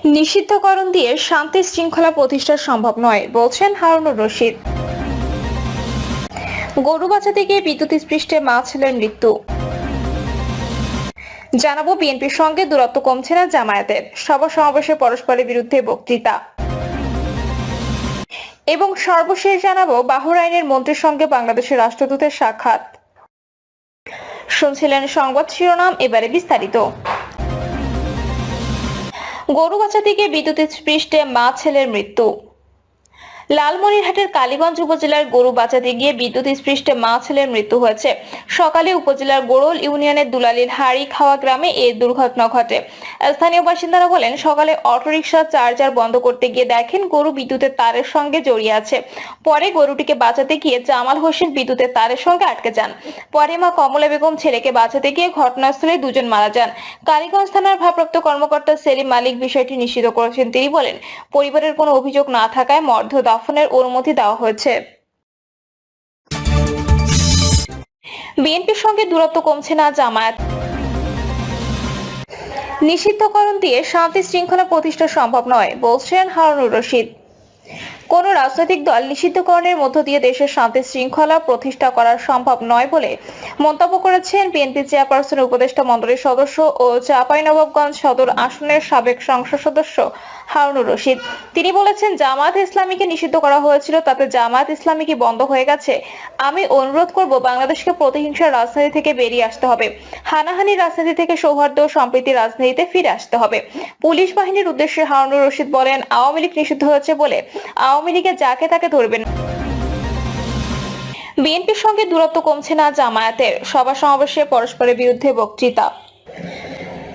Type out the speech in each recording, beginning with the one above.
নিষিদ্ধকরণ দিয়ে শান্তি শৃঙ্খলা প্রতিষ্ঠা সম্ভব নয় বলছেন হারুনুর রশিদ। গরু বাঁচাতে গিয়ে বিদ্যুৎস্পৃষ্টে মা ছেলের মৃত্যু। জানাবো বিএনপির সঙ্গে দূরত্ব কমছে না জামায়াতের, সভা সমাবেশে পরস্পরের বিরুদ্ধে বক্তৃতা। এবং সর্বশেষ জানাবো বাহরাইনের মন্ত্রীর সঙ্গে বাংলাদেশের রাষ্ট্রদূতের সাক্ষাৎ। শুনছিলেন সংবাদ শিরোনাম, এবারে বিস্তারিত। গরু বাঁচাতে গিয়ে বিদ্যুৎস্পৃষ্টে মা ছেলের মৃত্যু। লালমনিরহাটের কালীগঞ্জ উপজেলার গরু বাঁচাতে গিয়ে বিদ্যুৎস্পৃষ্টে মা ছেলের মৃত্যু হয়েছে। সকালে উপজেলার গোড়ল ইউনিয়নের দুলালির হাড়ি খাওয়া গ্রামে এই দুর্ঘটনা ঘটে। স্থানীয় বাসিন্দারা বলেন, সকালে অটোরিকশার চার্জার বন্ধ করতে গিয়ে দেখেন গরু বিদ্যুতের তারের সঙ্গে জড়িয়ে আছে। পরে গরুটিকে বাঁচাতে গিয়ে জামাল হোসেন বিদ্যুতের তারের সঙ্গে আটকে যান। পরে মা কমলা বেগম ছেলেকে বাঁচাতে গিয়ে ঘটনাস্থলে দুজন মারা যান। কালীগঞ্জ থানার ভারপ্রাপ্ত কর্মকর্তা সেলিম মালিক বিষয়টি নিশ্চিত করেছেন। তিনি বলেন, পরিবারের কোনো অভিযোগ না থাকায় মর্মান্তিক দাফনের অনুমতি দেওয়া হয়েছে। বিএনপির সঙ্গে দূরত্ব কমছে না জামায়াত। নিষিদ্ধকরণ দিয়ে শান্তি শৃঙ্খলা প্রতিষ্ঠা সম্ভব নয় বলছেন হারুনুর রশিদ। কোন রাজনৈতিক দল নিষিদ্ধকরণের মধ্য দিয়ে দেশের শান্তি শৃঙ্খলা প্রতিষ্ঠা করা সম্ভব নয় বলে মন্তব্য করেছেন বিএনপি চেয়ারপারসন উপদেষ্টা মণ্ডলীর সদস্য ও চাঁপাইনবাবগঞ্জ সদর আসনের সাবেক সংসদ সদস্য হারুনুর রশিদ। তিনি বলেছেন, জামায়াত ইসলামীকে নিষিদ্ধ করা হয়েছিল, তাতে জামায়াত ইসলামী কি বন্ধ হয়ে গেছে? আমি অনুরোধ করব, বাংলাদেশকে প্রতিহিংসার রাজনীতি থেকে বেরিয়ে আসতে হবে, হানাহানির রাজনীতি থেকে সৌহার্দ্য ও সম্প্রীতির রাজনীতিতে ফিরে আসতে হবে। পুলিশ বাহিনীর উদ্দেশ্যে হারুনুর রশিদ বলেন, আওয়ামী লীগ নিষিদ্ধ হয়েছে বলে আওয়ামী লীগে যাকে তাকে ধরবেন। বিএনপির সঙ্গে দূরত্ব কমছে না জামায়াতের, সভা সমাবেশে পরস্পরের বিরুদ্ধে বক্তৃতা।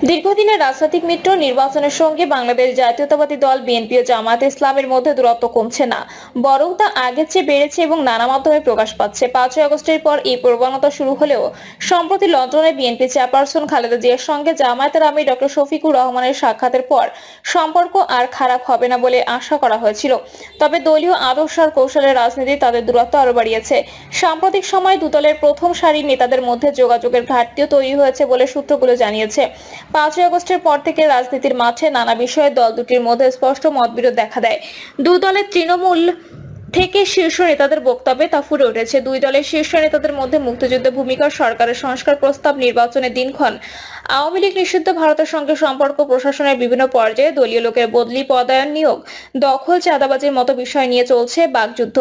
দীর্ঘদিনের রাজনৈতিক মিত্র নির্বাচনের সঙ্গে বাংলাদেশ জাতীয়তাবাদী দল বিএনপি ও জামায়াত ইসলামের মধ্যে দূরত্ব কমছে না, বরং তা আগের চেয়ে বেড়েছে এবং নানা মাধ্যমে প্রকাশ পাচ্ছে। 5ই আগস্টের পর এই প্রবণতা শুরু হলেও সম্প্রতি লন্ডনে বিএনপি চেয়ারপারসন খালেদা জিয়ার সঙ্গে জামায়াতের আমির ডক্টর শফিকুর রহমানের সাক্ষাতের পর সম্পর্ক আর খারাপ হবে না বলে আশা করা হয়েছিল। তবে দলীয় আদর্শ আর কৌশলের রাজনীতি তাদের দূরত্ব আরো বাড়িয়েছে। সাম্প্রতিক সময় দুদলের প্রথম সারির নেতাদের মধ্যে যোগাযোগের ঘাটতিও তৈরি হয়েছে বলে সূত্রগুলো জানিয়েছে। 5ই আগস্টের পর থেকে রাজনীতির মাঠে নানা বিষয়ে দল দুটির মধ্যে স্পষ্ট মতবিরোধ দেখা দেয়। দুই দলের তৃণমূল থেকে শীর্ষ নেতাদের বক্তব্যে তা ফুটে উঠেছে। দুই দলের শীর্ষ নেতাদের মধ্যে মুক্তিযুদ্ধের ভূমিকা, সরকারের সংস্কার প্রস্তাব, নির্বাচনের দিনক্ষণ, আওয়ামী লীগ নিষিদ্ধ, ভারতের সঙ্গে সম্পর্ক, প্রশাসনের বিভিন্ন পর্যায়ে দলীয় লোকের বদলি, পদায়ন, নিয়োগ, দখল, চাঁদাবাজির মতো বিষয় নিয়ে চলছে বাকযুদ্ধ।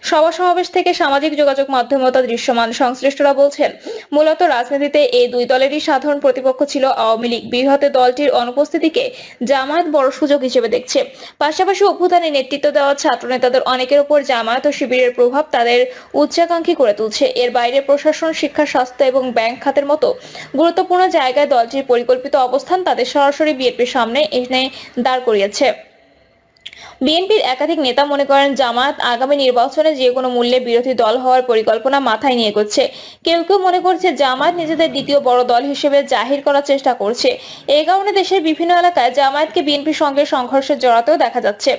সভা সমাবেশ থেকে সামাজিক যোগাযোগ মাধ্যমে তা দৃশ্যমান। সংশ্লিষ্টরা বলছেন, মূলত রাজনীতিতে এই দুই দলেরই সাধারণ প্রতিপক্ষ ছিল আওয়ামী লীগ। বৃহতে দলটির অনুপস্থিতিকে জামায়াত বড় সুযোগ হিসেবে দেখছে। পাশাপাশি অভ্যুত্থানে নেতৃত্ব দেওয়া ছাত্র নেতাদের অনেকের উপর জামায়াত ও শিবিরের প্রভাব তাদের উচ্চাকাঙ্ক্ষী করে তুলছে। এর বাইরে প্রশাসন, শিক্ষা, স্বাস্থ্য এবং ব্যাংক খাতের মতো গুরুত্বপূর্ণ জায়গায় দলটির পরিকল্পিত অবস্থান তাদের সরাসরি বিএনপির সামনে এনে দাঁড় করিয়েছে। বিএনপির একাধিক নেতা মনে করেন, জামায়াত আগামী নির্বাচনে যে কোনো মূল্যে বিরোধী দল হওয়ার পরিকল্পনা মাথায় নিয়ে এগোচ্ছে। কেউ কেউ মনে করছে, জামায়াত নিজেদের দ্বিতীয় বড় দল হিসেবে জাহির করার চেষ্টা করছে। এই কারণে দেশের বিভিন্ন এলাকায় জামায়াতকে বিএনপির সঙ্গে সংঘর্ষে জড়াতেও দেখা যাচ্ছে।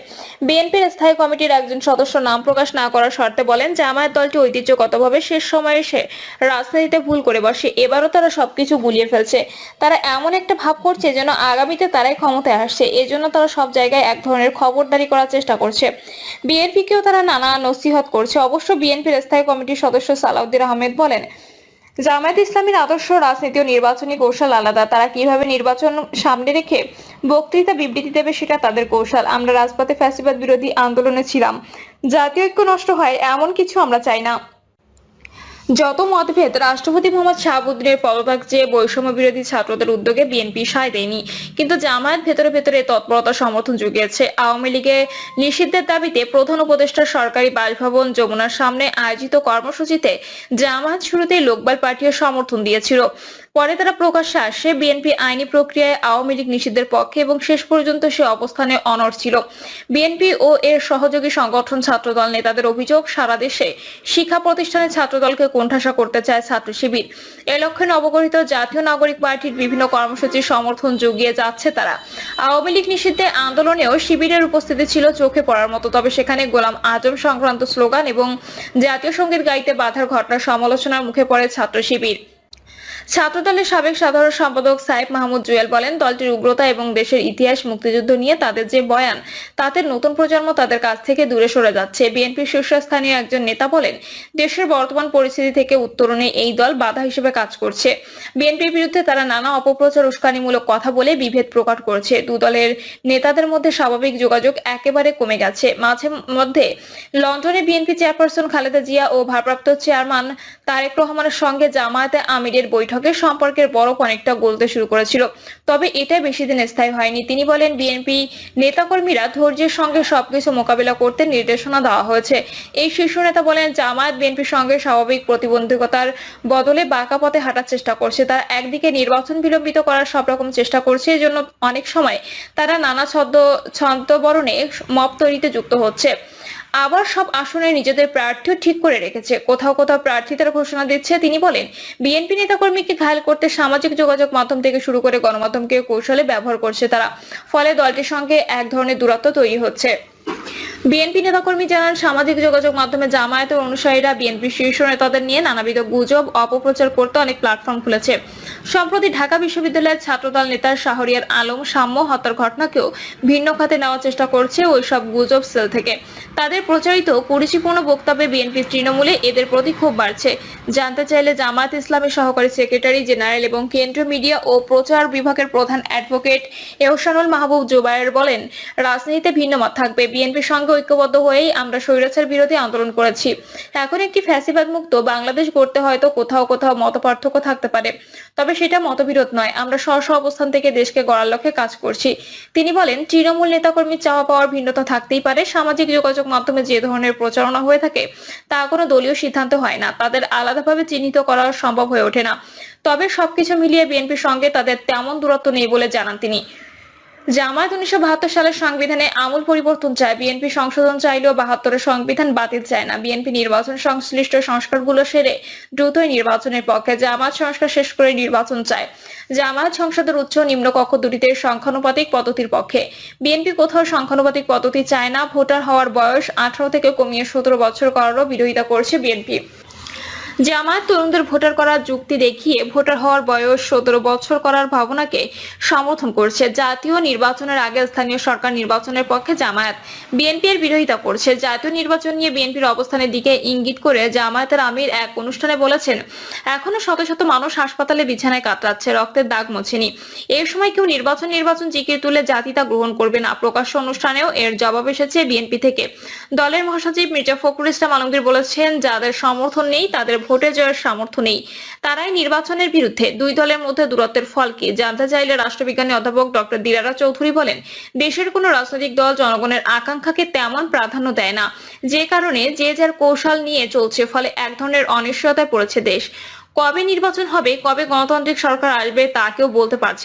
বিএনপির স্থায়ী কমিটির একজন সদস্য নাম প্রকাশ না করার শর্তে বলেন, জামায়াত দলটি ঐতিহ্যগতভাবে শেষ সময়ে এসে রাজনীতিতে ভুল করে বসে। এবারও তারা সবকিছু গুলিয়ে ফেলছে। তারা এমন একটা ভাব করছে যেন আগামীতে তারাই ক্ষমতায় আসছে। এজন্য তারা সব জায়গায় এক ধরনের খবরদারি করার চেষ্টা করছে। বিএনপিকেও তারা নানা নসিহত করছে। অবশ্য বিএনপির স্থায়ী কমিটির সদস্য সালাউদ্দিন আহমেদ বলেন, জামায়াত ইসলামীর আদর্শ, রাজনীতি ও নির্বাচনী কৌশল আলাদা। তারা কিভাবে নির্বাচন সামনে রেখে বক্তৃতা, বিবৃতি দেবে সেটা তাদের কৌশল। আমরা রাজপথে ফ্যাসিবাদ বিরোধী আন্দোলনে ছিলাম। জাতীয় ঐক্য নষ্ট হয় এমন কিছু আমরা চাই না। যত মতভেদ, রাষ্ট্রপতি মোহাম্মদ শাহাবুদ্দিনের পদত্যাগ চেয়ে বৈষম্য বিরোধী ছাত্রদের উদ্যোগে বিএনপি সায় দেয়নি, কিন্তু জামায়াত ভেতরে ভেতরে তৎপরতা সমর্থন জুগিয়েছে। আওয়ামী লীগে নিষিদ্ধের দাবিতে প্রধান উপদেষ্টার সরকারি বাসভবন যমুনার সামনে আয়োজিত কর্মসূচিতে জামায়াত শুরুতেই লোকবল পার্টিও সমর্থন দিয়েছিল। পরে তারা প্রকাশ্যে আসে। বিএনপি আইনি প্রক্রিয়ায় আওয়ামী লীগ নিষিদ্ধের পক্ষে এবং শেষ পর্যন্ত সে অবস্থানে অনড় ছিল। বিএনপি ও এর সহযোগী সংগঠন ছাত্রদল নেতাদের অভিযোগ, সারা দেশে শিক্ষা প্রতিষ্ঠানে ছাত্রদলকে কোণঠাসা করতে চায় ছাত্র শিবির। এ লক্ষ্যে নবগঠিত জাতীয় নাগরিক পার্টির বিভিন্ন কর্মসূচির সমর্থন জুগিয়ে যাচ্ছে তারা। আওয়ামী লীগ নিষিদ্ধে আন্দোলনেও শিবিরের উপস্থিতি ছিল চোখে পড়ার মতো। তবে সেখানে গোলাম আজম সংক্রান্ত স্লোগান এবং জাতীয় সঙ্গীত গাইতে বাধার ঘটনার সমালোচনার মুখে পড়ে ছাত্র শিবির। ছাত্রদলের সাবেক সাধারণ সম্পাদক সাইফ মাহমুদ জুয়েল বলেন, দলটির উগ্রতা এবং দেশের ইতিহাস, মুক্তিযুদ্ধ নিয়ে তাদের যে বয়ান, তাতে নতুন প্রজন্ম তাদের কাছ থেকে দূরে সরে যাচ্ছে। বিএনপির শীর্ষস্থানীয় একজন নেতা বলেন, দেশের বর্তমান পরিস্থিতি থেকে উত্তরণে এই দল বাধা হিসেবে কাজ করছে। বিএনপির বিরুদ্ধে তারা নানা অপপ্রচার, উস্কানিমূলক কথা বলে বিভেদ প্রকাশ করছে। দু দলের নেতাদের মধ্যে স্বাভাবিক যোগাযোগ একেবারে কমে গেছে। মাঝে মধ্যে লন্ডনে বিএনপি চেয়ারপারসন খালেদা জিয়া ও ভারপ্রাপ্ত চেয়ারম্যান তারেক রহমানের সঙ্গে জামায়াতে আমিরের বৈঠকে সম্পর্কের বরফ অনেকটা গলতে শুরু করেছিল, তবে এটা বেশি দিন স্থায়ী হয়নি। তিনি বলেন, বিএনপি নেতাকর্মীরা ধৈর্যের সঙ্গে সবকিছু মোকাবিলা করতে নির্দেশনা দেওয়া হয়েছে। এই শীর্ষ নেতা বলেন, জামায়াত বিএনপির সঙ্গে স্বাভাবিক প্রতিবন্ধকতার বদলে বাঁকা পথে হাঁটার চেষ্টা করছে। তারা একদিকে নির্বাচন বিলম্বিত করার সব রকম চেষ্টা করছে, এজন্য অনেক সময় তারা নানা ছদ্মবরণে মব তৈরিতে যুক্ত হচ্ছে। আবার সব আসনে নিজেদের প্রার্থীও ঠিক করে রেখেছে, কোথাও কোথাও প্রার্থীদের ঘোষণা দিচ্ছে। তিনি বলেন, বিএনপি নেতাকর্মীকে ঘায়েল করতে সামাজিক যোগাযোগ মাধ্যম থেকে শুরু করে গণমাধ্যমকে কৌশলে ব্যবহার করছে তারা। ফলে দলটির সঙ্গে এক ধরনের দূরত্ব তৈরি হচ্ছে। বিএনপি নেতাকর্মী জানান, সামাজিক যোগাযোগ মাধ্যমে জামায়াতের অনুসারীরা বিএনপির শীর্ষ নেতাদের নিয়ে নানাবিধ গুজব, অপপ্রচার করতে অনেক প্ল্যাটফর্ম খুলেছে। সম্প্রতি ঢাকা বিশ্ববিদ্যালয়ের ছাত্রদল নেতা শাহরিয়ার আলম সাম্য হত্যার ঘটনাকেও ভিন্ন খাতে নেওয়ার চেষ্টা করছে ওই সব গুজব সেল থেকে। তাদের প্রচারিত কুরুচিপূর্ণ বক্তব্যে বিএনপির তৃণমূলে এদের প্রতি ক্ষোভ বাড়ছে। জানতে চাইলে জামায়াত ইসলামের সহকারী সেক্রেটারি জেনারেল এবং কেন্দ্রীয় মিডিয়া ও প্রচার বিভাগের প্রধান অ্যাডভোকেট এহসানুল মাহবুব জুবায়ের বলেন, রাজনীতিতে ভিন্ন মত থাকবে, বিএনপির সঙ্গে ঐক্যবদ্ধ হয়েই আমরা স্বৈরাচার বিরোধী আন্দোলন করেছি। এখন একটি ফ্যাসিবাদ মুক্ত বাংলাদেশ গড়তে হয়তো কোথাও কোথাও মতপার্থক্য থাকতে পারে, তবে সেটা মতবিরোধ নয়। আমরা স্ব অবস্থান থেকে দেশকে গড়ার লক্ষ্যে কাজ করছি। তিনি বলেন, তৃণমূল নেতাকর্মী চাওয়া পাওয়ার ভিন্নতা থাকতেই পারে। সামাজিক যোগাযোগ মাধ্যমে যে ধরনের প্রচারণা হয়ে থাকে তা কোনো দলীয় সিদ্ধান্ত হয় না, তাদের আলাদাভাবে চিহ্নিত করা সম্ভব হয়ে ওঠে না। তবে সবকিছু মিলিয়ে বিএনপির সঙ্গে তাদের তেমন দূরত্ব নেই বলে জানান তিনি। জামায়াত 1972 সালের সংবিধানে আমূল পরিবর্তন চায়। বিএনপি সংশোধন চাইলেও 72-এর সংবিধান বাতিল চায় না। বিএনপি নির্বাচন সংশ্লিষ্ট সংস্কারগুলো সেরে দ্রুতই নির্বাচনের পক্ষে। জামায়াত সংস্কার শেষ করে নির্বাচন চায়। জামায়াত সংসদের উচ্চ নিম্ন কক্ষ দুটিতে সংখ্যানুপাতিক পদ্ধতির পক্ষে। বিএনপি কোথাও সংখ্যানুপাতিক পদ্ধতি চায় না। ভোটার হওয়ার বয়স 18 থেকে কমিয়ে 17 বছর করারও বিরোধিতা করছে বিএনপি। জামায়াত তরুণদের ভোটার করার যুক্তি দেখিয়ে ভোটার হওয়ার বয়স 17 বছর করার ভাবনাকে সমর্থন করছে। জাতীয় নির্বাচনের আগে স্থানীয় সরকার নির্বাচনের পক্ষে জামায়াত। বিএনপি এর বিরোধিতা করছে। জাতীয় নির্বাচন নিয়ে বিএনপির অবস্থানের দিকে ইঙ্গিত করে জামায়াতের আমির এক অনুষ্ঠানে বলেছেন, এখনো শত শত মানুষ হাসপাতালে বিছানায় কাতরাচ্ছে, রক্তের দাগ মোছেনি। এই সময় কেউ নির্বাচন জিকির তুলে জাতি তা গ্রহণ করবে না। প্রকাশ্য অনুষ্ঠানেও এর জবাব এসেছে বিএনপি থেকে। দলের মহাসচিব মির্জা ফখরুল ইসলাম আলমগীর বলেছেন, যাদের সমর্থন নেই, তাদের ভোটে জয়ের সামর্থ্য নেই, তারাই নির্বাচনের বিরুদ্ধে। দুই দলের মধ্যে দূরত্বের ফল কি জানতে চাইলে রাষ্ট্রবিজ্ঞানী অধ্যাপক ডক্টর দিলারা চৌধুরী বলেন, দেশের কোনো রাজনৈতিক দল জনগণের আকাঙ্ক্ষাকে তেমন প্রাধান্য দেয় না, যে কারণে যে যার কৌশল নিয়ে চলছে। ফলে এক ধরনের অনিশ্চয়তায় পড়েছে দেশ। কবে নির্বাচন হবে, কবে গণতান্ত্রিক সরকার আসবে তা কেউ বলতে পারছে